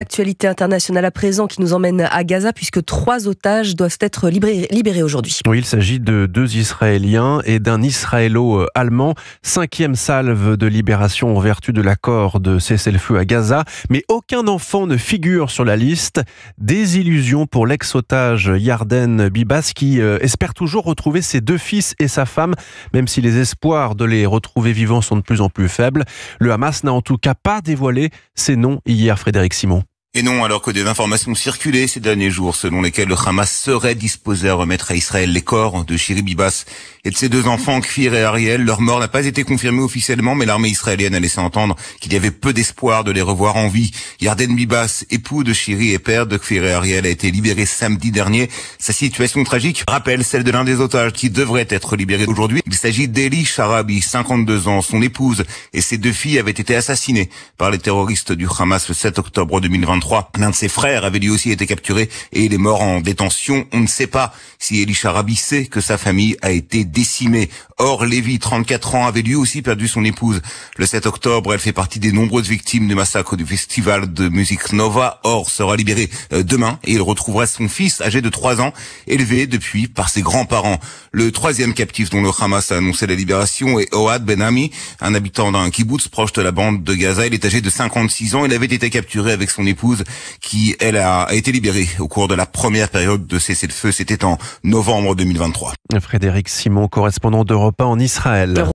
Actualité internationale à présent qui nous emmène à Gaza puisque 3 otages doivent être libérés aujourd'hui. Oui, il s'agit de 2 Israéliens et d'un Israélo-allemand. 5e salve de libération en vertu de l'accord de cessez-le-feu à Gaza. Mais aucun enfant ne figure sur la liste. Désillusion pour l'ex-otage Yarden Bibas qui espère toujours retrouver ses 2 fils et sa femme, même si les espoirs de les retrouver vivants sont de plus en plus faibles. Le Hamas n'a en tout cas pas dévoilé ses noms hier, Frédéric Simon. Et non, alors que des informations circulaient ces derniers jours selon lesquelles le Hamas serait disposé à remettre à Israël les corps de Shiri Bibas et de ses 2 enfants, Kfir et Ariel. Leur mort n'a pas été confirmée officiellement, mais l'armée israélienne a laissé entendre qu'il y avait peu d'espoir de les revoir en vie. Yarden Bibas, époux de Shiri et père de Kfir et Ariel, a été libéré samedi dernier. Sa situation tragique rappelle celle de l'un des otages qui devrait être libéré aujourd'hui. Il s'agit d'Eli Sharabi, 52 ans. Son épouse et ses 2 filles avaient été assassinées par les terroristes du Hamas le 7 octobre 2023. L'un de ses frères avait lui aussi été capturé et il est mort en détention. On ne sait pas si Eli Sharabi sait que sa famille a été décimée. Or, Lévi, 34 ans, avait lui aussi perdu son épouse le 7 octobre. Elle fait partie des nombreuses victimes du massacre du festival de musique Nova. Or, sera libéré demain et il retrouvera son fils âgé de 3 ans, élevé depuis par ses grands-parents. Le 3e captif dont le Hamas a annoncé la libération est Ohad Ben-Ami, un habitant d'un kibboutz proche de la bande de Gaza. Il est âgé de 56 ans. Il avait été capturé avec son épouse qui, elle, a été libérée au cours de la première période de cessez-le-feu. C'était en novembre 2023. Frédéric Simon, correspondant d'Europe 1 en Israël.